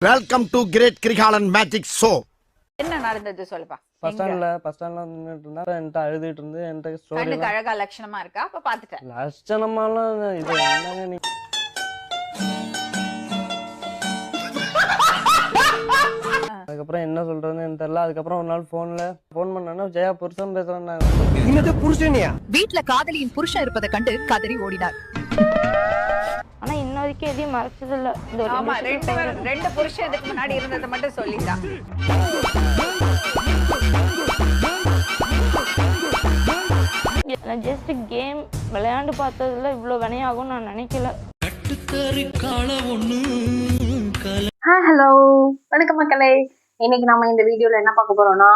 Welcome to great Kirikalan magic show. என்ன நடந்தது சொல்லுப்பா. பஸ் ஸ்டாண்ட்ல நின்னுட்டு இருந்தா என்கிட்ட அழுதுட்டு இருந்து என்கிட்ட ஸ்டோரி கண்ணுக்கு அழகா லட்சணமா இருக்கா? அப்ப பாத்துட்டேன். லட்சணமாலாம் இது என்னங்க நீ அதுக்கப்புறம் என்ன சொல்றதுன்னு எனக்கு தெரியல. அதுக்கப்புறம் ஒரு நாள் போன் பண்ணா ஜெயா புருஷன் பேசுறேன். வீட்டுல காதலியின் புருஷன் இருப்பதை கண்டு கதறி ஓடினார். ஆனா இன்ன வரைக்கும் எதையும் மறைச்சது இல்ல. ஆமா, ரெண்டு புருஷன் இதுக்கு முன்னாடி இருந்ததை மட்டும் சொல்லிட்டான். ஜஸ்ட் கேம் விளையாண்டு பார்த்ததுல இவ்வளவு வினையாகும் நான் நினைக்கல. ஹலோ வணக்கம் மக்களே. இன்னைக்கு நம்ம இந்த வீடியோல என்ன பார்க்க போறோம்னா,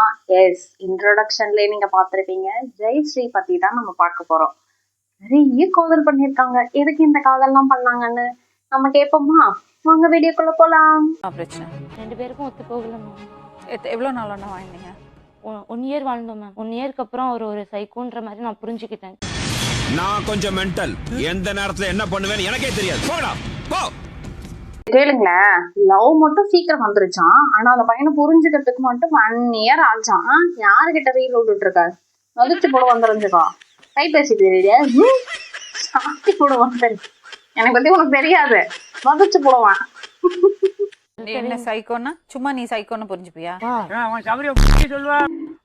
இன்ட்ரோடக்ஷன்லயே நீங்க பார்த்திருப்பீங்க, ஜெயஸ்ரீ பத்தி தான் நம்ம பார்க்க போறோம். நிறைய காதல் பண்ணிருக்காங்க. எதுக்கு இந்த காதல்லாம் பண்ணாங்கன்னு நம்ம கேட்போமா? வாங்க வீடியோக்குள்ள போலாம். பிரச்சனை ரெண்டு பேருக்கும் ஒத்து போகல மேம். எவ்வளவு நாள் ஒண்ணா வாழ்ந்தீங்க? 1 இயர் வாழ்ந்தோம் மேம். 1 இயருக்கு அப்புறம் ஒரு சைக்கோன்ற மாதிரி நான் புரிஞ்சுக்கிட்டேன். நான் கொஞ்சம் மென்டல். எந்த நேரத்துல என்ன பண்ணுவேன்னு எனக்கே தெரியாது. போடா போ. கேளுங்களேன், லவ் மட்டும் சீக்கிரம் வந்துருச்சான். ஆனா அந்த பையனை புரிஞ்சுக்கிறதுக்கு மட்டும் 1 இயர் ஆச்சான். யாருகிட்ட ரீல் விட்டுட்டு இருக்காரு? மதிச்சு போட வந்துருந்துக்கா. கைபேசி தெரியல, சாத்தி போடுவான். சரி, எனக்கு பத்தி உனக்கு தெரியாது. மதிச்சு போடுவான். என்ன சைக்கோன்னா சும்மா நீ சைக்கோன்னு புரிஞ்சுப்பியா?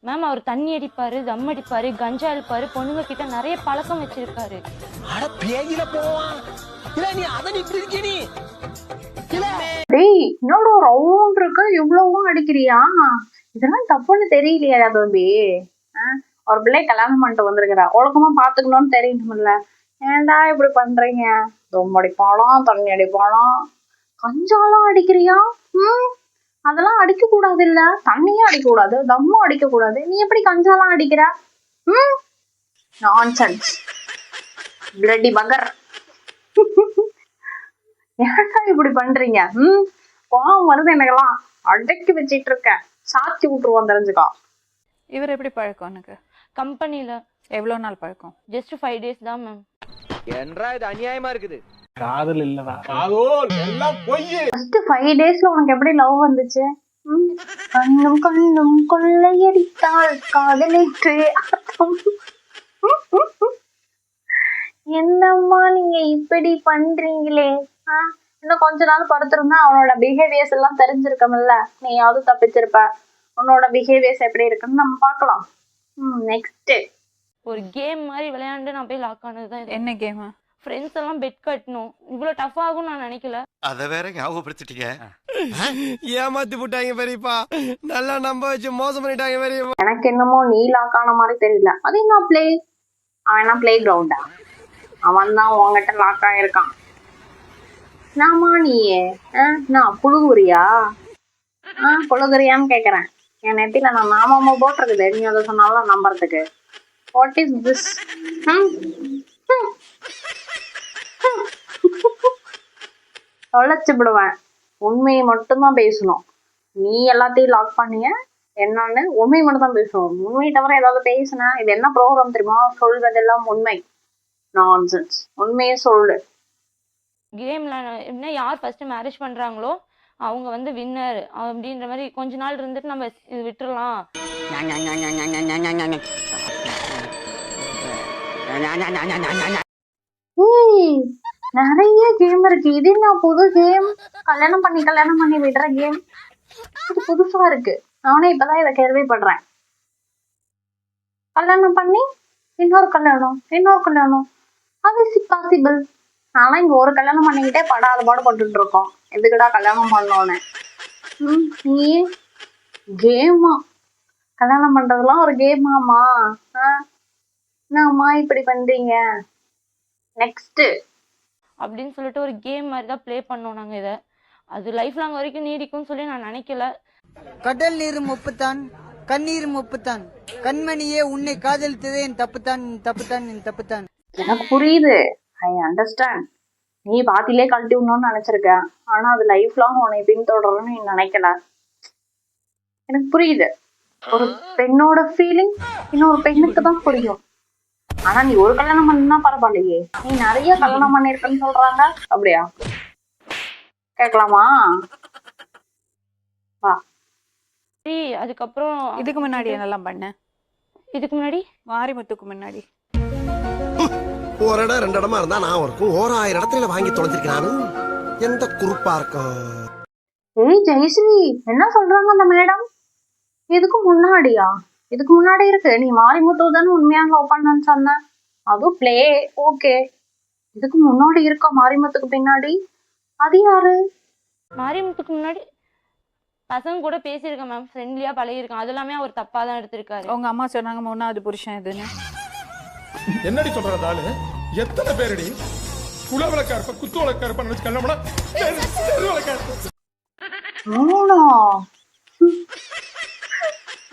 மேம் அவர் தண்ணி அடிப்பாரு, தம் அடிப்பாரு, கஞ்சா அடிப்பாரு, பொண்ணுங்க கிட்ட நிறைய பழக்கம் வச்சிருக்காரு. என்னோட ரவுண்ட் இருக்கு, இவ்வளவும் அடிக்கிறியா? இதெல்லாம் தப்புன்னு தெரியலையா தம்பி? ஒரு பிள்ளை கல்யாணம் பண்ணிட்டு வந்திருக்கிறா, ஒழுக்கமா பாத்துக்கணும்னு தெரியணும்ல. ஏன்டா இப்படி பண்றீங்க? தம் அடிப்பாலாம், தண்ணி அடிப்பாலாம், கஞ்சாலாம் அடிக்கிறியா? அதெல்லாம் அடிக்க கூடாது இல்ல. தண்ணியும் அடிக்க கூடாது, தம்மும் அடிக்க கூடாது. நீ எப்படி கஞ்சாலாம் அடிக்கிற? Nonsense, bloody bugger. ஏன்டா இப்படி பண்றீங்க? கோவம் வருது எனக்கெல்லாம். அடக்கி வச்சிட்டு இருக்கேன், சாத்தி விட்டுருவோம் தெரிஞ்சுக்கா. இவர் எப்படி பழக்கம்? எனக்கு கம்பெனில எவ்வளவு நாள் பழக்கம்? ஜஸ்ட் 5 days தான் மேம். என்றா இது அநியாயமா இருக்குது. காதல் இல்லடா, ஃபர்ஸ்ட் 5 daysல உனக்கு எப்படி லவ் வந்துச்சு? கண்ணும் கண்ணும் கொள்ளையடித்தாள் காதலிற்று அர்த்தம். என்னம்மா நீங்க இப்படி பண்றீங்களே? இன்னும் கொஞ்ச நாள் பொறுத்திருந்தா அவனோட பிஹேவியர்ஸ் எல்லாம் தெரிஞ்சிருக்கமில்ல. நீயாவது தப்பிச்சிருப்ப. உன்னோட பிஹேவியர்ஸ் எப்படி இருக்குன்னு நம்ம பார்க்கலாம். நெக்ஸ்ட் ஒரு கேம் மாதிரி விளையாண்டு நான் போய் லாக் ஆனதுதான் இது. என்ன கேம்? ஃப்ரெண்ட்ஸ் எல்லாம் பெட் கட்டணும், இவ்வளவு டஃப் ஆகும் நான் நினைக்கல. அத வேற ஞாபகப்படுத்திட்டீங்க. ஏமாத்தி போட்டாங்க பெரியப்பா, நல்லா நம்ப வச்சு மோசம் பண்ணிட்டாங்க பெரியப்பா. எனக்கு என்னமோ நீ லாக் ஆன மாதிரி தெரியல. அது என்ன பிளே? அவன் என்ன பிளே கிரவுண்டா? அவன் தான் உங்ககிட்ட லாக் ஆயிருக்கான். நாமா நீயே நான் புழுகுறியா? புழுகுறியான்னு கேக்குறேன். என் நெத்தில நான் நாமமா போட்டிருக்குது. நீ அதை சொன்னாலும் நம்புறதுக்கு. What is this? தொலைச்சு விடுவேன். உண்மையை மட்டும்தான் பேசணும். நீ எல்லாத்தையும் லாக் பண்ணிய என்னன்னு உண்மை மட்டும் தான் பேசணும். உண்மையை தவிர ஏதாவது பேசுனா இது என்ன ப்ரோக்ராம் தெரியுமா? சொல்வதெல்லாம் உண்மை. நான்சென்ஸ். உண்மையை சொல்லு. கேம்ல என்ன யார் ஃபர்ஸ்ட் மேரேஜ் பண்றாங்களோ அவங்க வந்து வின்னர் அப்படின்ற மாதிரி கொஞ்ச நாள் இருந்துட்டு நம்ம இது விட்டுறலாம். நிறைய கேம் இருக்கு. இது என்ன புது கேம்? கல்யாணம் பண்ணி விடுற கேம். இது புதுசா இருக்கு. நானே இப்பதான் இதை கேள்விப்படுறேன். கல்யாணம் பண்ணி இன்னொரு கல்யாணம் அது பாசிபிள். ஆனா இங்க ஒரு கல்யாணம் பண்ணிக்கிட்டே படாத பாடு பட்டுட்டு இருக்கோம். எதுக்குடா கல்யாணம் பண்ணோன்னு? நீ கேமா? கல்யாணம் பண்றதுலாம் ஒரு கேமாமா? என்னம்மா இப்படி பண்றீங்க? நெக்ஸ்ட் அப்படின்னு சொல்லிட்டு ஒரு கேம் மாதிரி தான் ப்ளே பண்ணோம் நாங்க. இதை அது லைஃப் லாங் வரைக்கும் நீடிக்கும்னு சொல்லி நான் நினைக்கல. கடல் நீரும் உப்புத்தான், கண்ணீரும் உப்புத்தான், கண்மணியே உன்னை காதலித்ததே என் தப்புத்தான். எனக்கு புரியுது. I understand. நீ பாத்திலே கழட்டி விடணும்னு நினைச்சிருக்க. ஆனா அது லைஃப் லாங் உன்னை பின்தொடரும்னு நீ நினைக்கல. எனக்கு புரியுது. ஒரு பெண்ணோட ஃபீலிங் இன்னொரு பெண்ணுக்கு தான் புரியும். ஆனா நீ ஒரு கல்யாணம் பண்ணா பரவாயில்லையே, நீ நிறைய கல்யாணம் பண்ணிருக்கன்னு சொல்றாங்க. அப்படியா? கேட்கலாமா? அதுக்கப்புறம் இதுக்கு முன்னாடி என்னெல்லாம் பண்ண? இதுக்கு முன்னாடி மாரிமுத்துக்கு முன்னாடி ஒரு இடம் 2 இடமா இருந்தா நான் இருக்கும் 1000 இடத்துல வாங்கி தொலைஞ்சிருக்கானு எந்த குறுப்பா இருக்கும். ஏய் ஜெயஸ்ரீ, என்ன சொல்றாங்க அந்த மேடம்? இதுக்கு முன்னாடியா? இதுக்கு முன்னாடி இருக்கு. நீ மாரிமுத்து தானே உண்மையா லவ் பண்ணன்னு சொன்ன. அதுவும் பிளே ஓகே. இதுக்கு முன்னாடி இருக்கா மாரிமுத்துக்கு பின்னாடி? அது யாரு? மாரிமுத்துக்கு முன்னாடி பசங்க கூட பேசியிருக்கேன் மேம், ஃப்ரெண்ட்லியா பழகிருக்கேன். அது எல்லாமே அவர் தப்பா தான் எடுத்திருக்காரு. உங்க அம்மா சொன்னாங்க 3வது புருஷன் இதுன்னு. என்னடி சொல்றதால எத்தனை பேரடி குல விளக்கா இருப்ப குத்து விளக்கா இருப்ப நினைச்சு கண்ணப்பட விளக்கா இருப்ப 3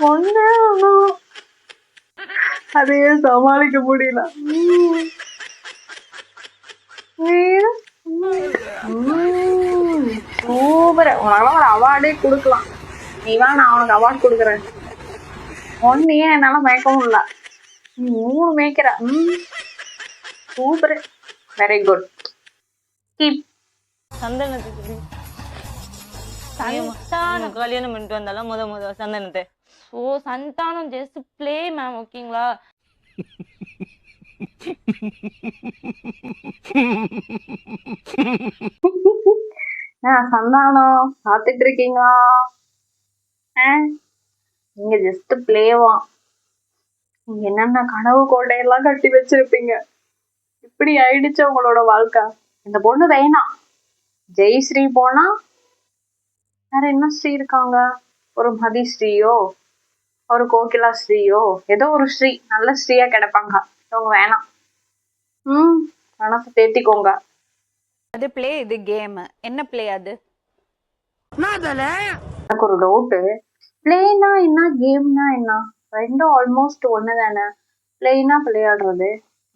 ஒண்ணு அதையே சமாளிக்க முடியல. சூப்பர். உனக்கு ஒரு அவார்டே கொடுக்கலாம். நீ வா, நான் உனக்கு அவார்ட் கொடுக்குறேன். ஒன்னையே என்னால மேய்க்கவும் இல்ல, நீ 3 மேய்க்கிற. Super, very good. கீப். சந்தனத்துக்கு சந்தானம் கல்யாணம் பண்ணிட்டு வந்தாலும் முத சந்தனத்தை. ஓ சந்தானம் ஜஸ்ட் பிளே மேம், ஓகேங்களா? சந்தானம் பாத்துட்டு இருக்கீங்களா? நீங்க ஜஸ்ட் பிளேவா? நீங்க என்னென்ன கனவு கோட்டையெல்லாம் கட்டி வச்சிருப்பீங்க. இப்படி ஆயிடுச்சு உங்களோட வாழ்க்கை. இந்த பொண்ணு வேணாம். ஜெயஸ்ரீ போனா வேற என்ன ஸ்ரீ இருக்காங்க? ஒரு மதி ஸ்ரீயோ ஒரு கோகிலா ஸ்ரீயோ ஏதோ ஒரு ஸ்ரீ, நல்ல ஸ்ரீயா கிடைப்பாங்க. இவங்க வேணாம். மனசு தேத்திக்கோங்க. அது பிளே, இது கேம். என்ன பிளே அது? எனக்கு ஒரு டவுட்டு. பிளேனா என்ன, கேம்னா என்ன? ரெண்டும் ஆல்மோஸ்ட் ஒண்ணு தானே. பிளேனா விளையாடுறது,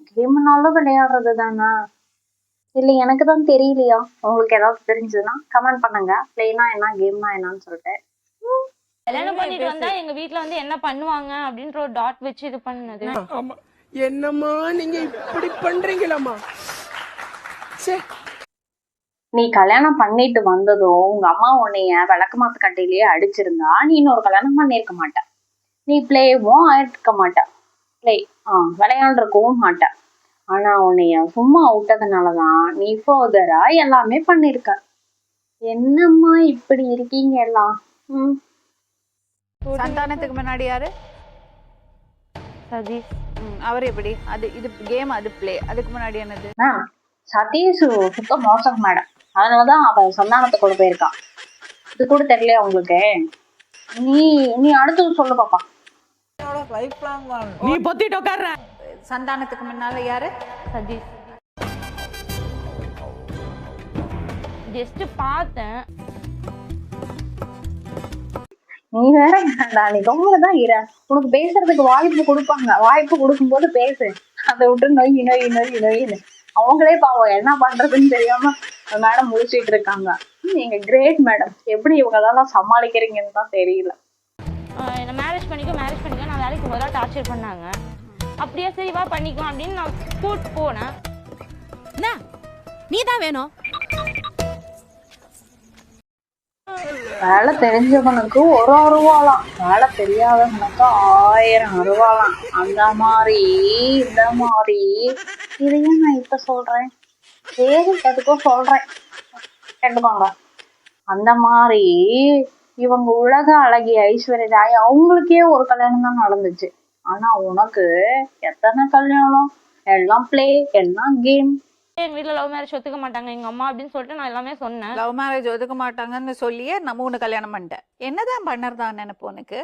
கேம்னாலும் விளையாடுறது தானே. இல்ல எனக்கு தான் தெரியலையா? உங்களுக்கு ஏதாவது தெரிஞ்சதுன்னா கமெண்ட் பண்ணுங்க. பிளேனா என்ன, கேம்னா என்னன்னு சொல்லிட்டு. கல்யாணம் பண்ணிட்டு வந்தா எங்க வீட்டுல வந்து என்ன பண்ணுவாங்க அப்படின்ற ஒரு டாட் வச்சு இது பண்ணது. ஆமா, என்னம்மா நீங்க இப்படி பண்றீங்களாமா? நீ கல்யாணம் பண்ணிட்டு வந்ததும் உங்க அம்மா உன்னைய விளக்கு மாத்து கட்டையிலேயே அடிச்சிருந்தா நீ இன்னொரு கல்யாணம் பண்ணிருக்க மாட்ட. நீ பிளேவும் ஆயிருக்க மாட்ட. பிளே விளையாண்டுருக்கவும் மாட்ட. ஆனா உன்னைய சும்மா விட்டதுனாலதான் நீ ஃபர்தரா எல்லாமே பண்ணிருக்க. என்னம்மா இப்படி இருக்கீங்க எல்லாம்? சந்தானத்துக்கு முன்னாடி யாரு? சதீஷ். அவர் எப்படி? அது இது கேம், அது பிளே. அதுக்கு முன்னாடி என்னது? சதீஷ் சுத்த மோசம் மேடம். அதனாலதான் அவ சந்தானத்தை கொண்டு போயிருக்கான். இது கூட தெரியலையா உங்களுக்கு? நீ அடுத்தது சொல்லு பாப்பா. நீ பொத்திட்டு உட்கார்ற. சந்தானத்துக்கு முன்னால யாரு? சதீஷ். ஜஸ்ட் பார்த்தேன். நீ வேற நீ கம்முனதான் இரு. உனக்கு பேசுறதுக்கு வாய்ப்பு கொடுப்பாங்க. வாய்ப்பு கொடுக்கும்போது பேசு. அதை விட்டு நொய் நொய் நொய் நொய்னு அவங்களே பாவம் என்ன பண்றதுன்னு தெரியாம மேடம் முடிச்சிட்டு இருக்காங்க. நீங்க கிரேட் மேடம். எப்படி இவங்க அதெல்லாம் சமாளிக்கிறீங்கன்னு தான் தெரியல. என்ன மேரேஜ் பண்ணிக்கோ நான் வேலைக்கு போதா டார்ச்சர் பண்ணாங்க. அப்படியே சரி வா பண்ணிக்கலாம் அப்படின்னு நான் கூட்டு போனேன். நீ தான் வேணும். வேலை தெரிஞ்சவனுக்கு 1 ரூபாலாம், வேலை தெரியாதவனுக்கு 1000 ரூபாலாம். அந்த மாதிரி இந்த மாதிரி இதையும் நான் இப்ப சொல்றேன். சரி எதுக்கும் சொல்றேன், கேட்டுக்கோங்க. அந்த மாதிரி இவங்க உலக அழகி ஐஸ்வர்யா ராய் அவங்களுக்கே ஒரு கல்யாணம் தான் நடந்துச்சு. ஆனா உனக்கு எத்தனை கல்யாணம்? எல்லாம் பிளே, எல்லாம் கேம். எங்க வீட்டுல லவ் மேரேஜ் ஒத்துக்க மாட்டாங்க எங்க அம்மா அப்படின்னு சொல்லிட்டு நான் எல்லாமே சொன்னேன். லவ் மேரேஜ் ஒதுக்க மாட்டாங்கன்னு சொல்லியே நம்ம உனக்கு கல்யாணம் பண்ணிட்டேன். என்னதான் பண்ணறதான் நினைப்பு உனக்கு?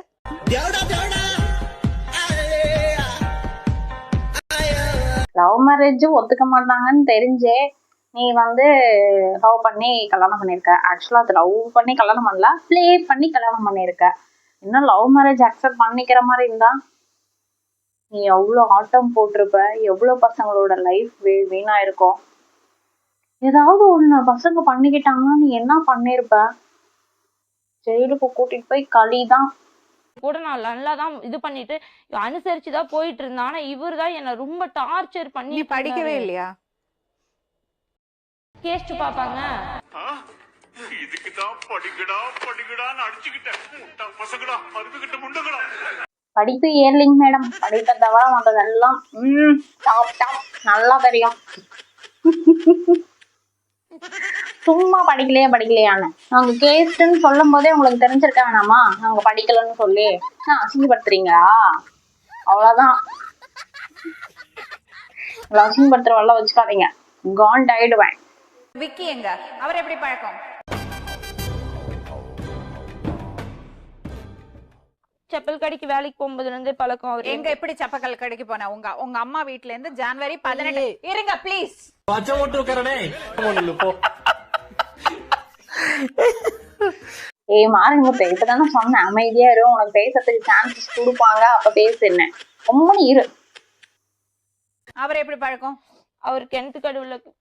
லவ் மேரேஜ் ஒத்துக்க மாட்டாங்கன்னு தெரிஞ்சே நீ வந்து லவ் பண்ணி கல்யாணம் பண்ணிருக்க. ஆக்சுவலா அது லவ் பண்ணி கல்யாணம் பண்ணல, பிளே பண்ணி கல்யாணம் பண்ணிருக்க. இன்னும் லவ் மேரேஜ் அக்செப்ட் பண்ணிக்கிற மாதிரி இருந்தா நீ எவ்வளவு ஆட்டம் போட்டிருப்ப, எவ்வளவு பசங்களோட லைஃப் வீணா இருக்கும். ஏதாவது ஒண்ணு பசங்க பண்ணிக்கிட்டாங்கன்னா நீ என்ன பண்ணிருப்ப? ஜெயிலுக்கு கூட்டிட்டு போய் களிதான். கூட நான் நல்லா தான் இது பண்ணிட்டு அனுசரிச்சுதான் போயிட்டு இருந்தேன். ஆனா இவர் தான் என்ன ரொம்ப டார்ச்சர் பண்ணி. நீ படிக்கவே இல்லையா? கேஸ்ட் பாப்பாங்க. இதுக்குதான் படிக்கடான்னு அடிச்சுக்கிட்டேன். முட்டா பசங்கடா, அருமைகிட்ட முண்டங்கடா. படிப்பு ஏர்லிங் மேடம், படிப்பை தவிர மற்றதெல்லாம் டாப் நல்லா தெரியும். சும்மா படிக்கலையான்னு அவங்க கேஸ்ட்ன்னு சொல்லும் போதே உங்களுக்கு தெரிஞ்சிருக்க வேணாமா அவங்க படிக்கலன்னு சொல்லி அசிங்கப்படுத்துறீங்களா? அவ்வளவுதான். அசிங்கப்படுத்துற வரல வச்சுக்காதீங்க, காண்ட் ஆயிடுவேன். விக்கி எங்க? அவர் எப்படி பழக்கம்? செப்பல் கடைக்கு வேலைக்கு போகும்போதுல இருந்தே பழக்கம். அவர் எங்க எப்படி செப்பக்கல் கடைக்கு போன? உங்க அம்மா வீட்ல இருந்து ஜனவரி 18 இருங்க ப்ளீஸ். மாறிமுத்து, இப்பதானே சொன்னேன் அமைதியா இரு, உனக்கு பேசுறதுக்கு சான்சஸ் கொடுப்பாங்க, அப்ப பேசுனேன். ரொம்ப இரு. அவர் எப்படி பழக்கம்? அவர் கிணத்து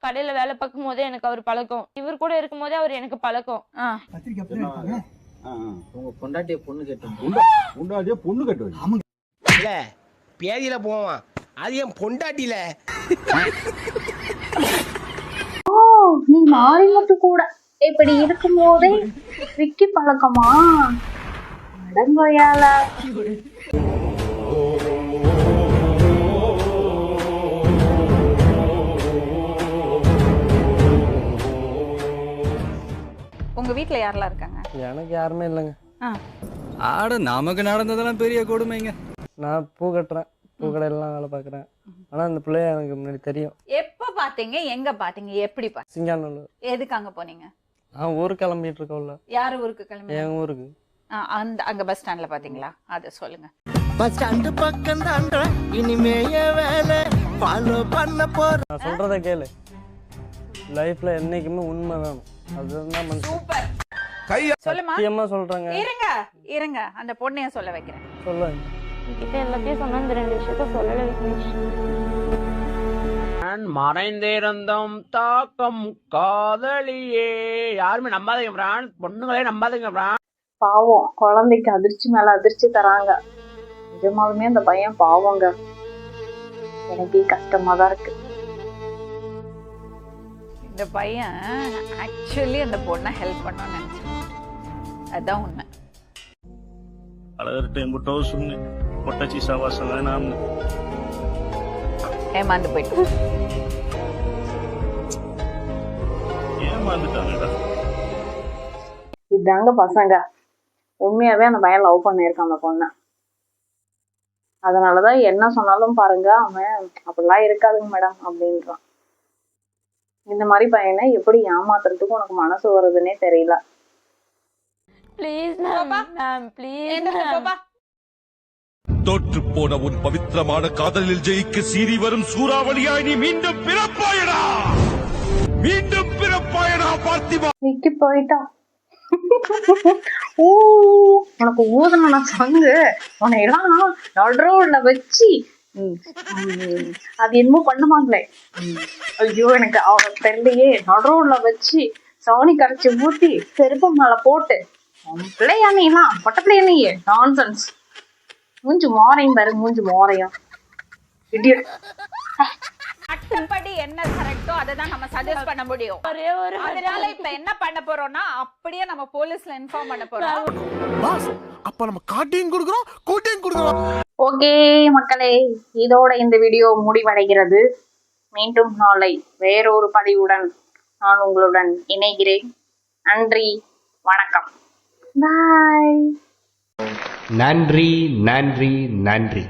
கடையில வேலை பார்க்கும் போதே எனக்கு அவர் பழக்கம். இவர் கூட இருக்கும் போதே அவர் எனக்கு பழக்கம். உங்க பொண்டாட்டிய பொண்ணு கட்டு இல்ல பேதியில போவான், அது என் பொண்டாட்டில. நீ மாறிமுத்து கூட இப்படி இருக்கும் போதே விக்கி பழக்கமா? அடங்கோயால. உங்க வீட்ல யாரெல்லாம் இருக்காங்க? எனக்கு யாருமே இல்லைங்க. ஆட நமக்கு நடந்ததெல்லாம் பெரிய கொடுமைங்க. நான் பூ கட்டுறேன், பூக்கடையெல்லாம் வேலை பார்க்குறேன். ஆனால் இந்த பிள்ளைய எனக்கு முன்னாடி தெரியும். எப்ப பாத்தீங்க? எங்க பாத்தீங்க? எப்படி பாத்தீங்க? சிங்காநல்லூர். எதுக்கு அங்க போனீங்க? நான் ஊருக்கு கிளம்பிட்டு இருக்கோம்ல. யார் ஊருக்கு கிளம்பி? என் ஊருக்கு. அங்க பஸ் ஸ்டாண்ட்ல பாத்தீங்களா? அத சொல்லுங்க. பஸ் ஸ்டாண்ட் பக்கம் தாண்டா இனிமே வேலை ஃபாலோ பண்ண போற. நான் சொல்றத கேளு, லைஃப்ல என்னைக்குமே உண்மை வேணும். அதுதான் மனுஷன். சூப்பர். சொல்லுமா? சத்தியமா சொல்றேங்க. இருங்க அந்த பொண்ணைய சொல்ல வைக்கிறேன். சொல்லுங்க. என்கிட்ட எல்லாத்தையும் சொன்ன இந்த 2 விஷயத்த சொல்லல விக்னேஷ். மறைந்திருந்தோம் தாக்கம் காதலியே. யாருமே நம்பாதீங்க பிரான், பொண்ணுங்களே நம்பாதீங்க பிரான். பாவம், குழந்தைக்கு அதிர்ச்சி மேல அதிர்ச்சி தராங்க. நிஜமாலுமே அந்த பையன் பாவங்க, எனக்கே கஷ்டமா தான் இருக்கு. இந்த பையன் ஆக்சுவலி அந்த பொண்ணை ஹெல்ப் பண்ணணும்னு நினைச்சேன். அதான் உண்மை. அழகர்கிட்ட என்கிட்ட சொன்னேன், பொட்டாச்சி சாவாசம் வேணாம்னு. ஏமாந்து போயிட்டு ஏமாந்துட்டாங்கடா. இதாங்க பசங்க, உண்மையாவே அந்த பையன் லவ் பண்ணியிருக்கான் அந்த பொண்ணை. அதனாலதான் என்ன சொன்னாலும் பாருங்க, அவன் அப்படிலாம் இருக்காதுங்க மேடம் அப்படின்றான். இந்த மாதிரி பையனை எப்படி ஏமாத்துறதுக்கு உனக்கு மனசு வருதுன்னே தெரியல. Please ma'am, please. தோற்று போன உன் பவித்திரமான காதலில் ஜெயிக்க சீறி வரும் சூறாவளியாய் நீ மீண்டும் பிறப்பாயடா, மீண்டும் பிறப்பாயடா பார்த்திபா. விக்கி போயிட்டான். உனக்கு ஊதன சங்கு உன்னை எல்லாம் நடுரோட்ல வச்சு அது என்னமோ பண்ணுவாங்களே, ஐயோ எனக்கு அவனை தெரியலையே, நடுரோட்ல வச்சு சவனி கரைச்சி ஊத்தி செருப்பு மேல போட்டு பிள்ளையா நீலாம் பொட்ட பிள்ளையா நீ நான்சென்ஸ். மூஞ்சு மோரையும் பாரு, மூஞ்சு மோரையும். படி என்ன கரெக்ட்டோ அதை தான் நம்ம சஜஸ்ட் பண்ண முடியும். அதனால இப்ப என்ன பண்ண போறோம்னா, அப்படியே நம்ம போலீஸ்ல இன்ஃபார்ம் பண்ண போறோம். பாஸ், அப்ப நம்ம காட்டியும் கொடுக்குறோம், கூட்டியும் கொடுக்குறோம். ஓகே மக்களே, இதோட இந்த வீடியோ முடிவடைகிறது. மீண்டும் நாளை வேறொரு பதிவுடன் நான் உங்களுடன் இணைகிறேன். நன்றி, வணக்கம், பாய். நன்றி நன்றி நன்றி.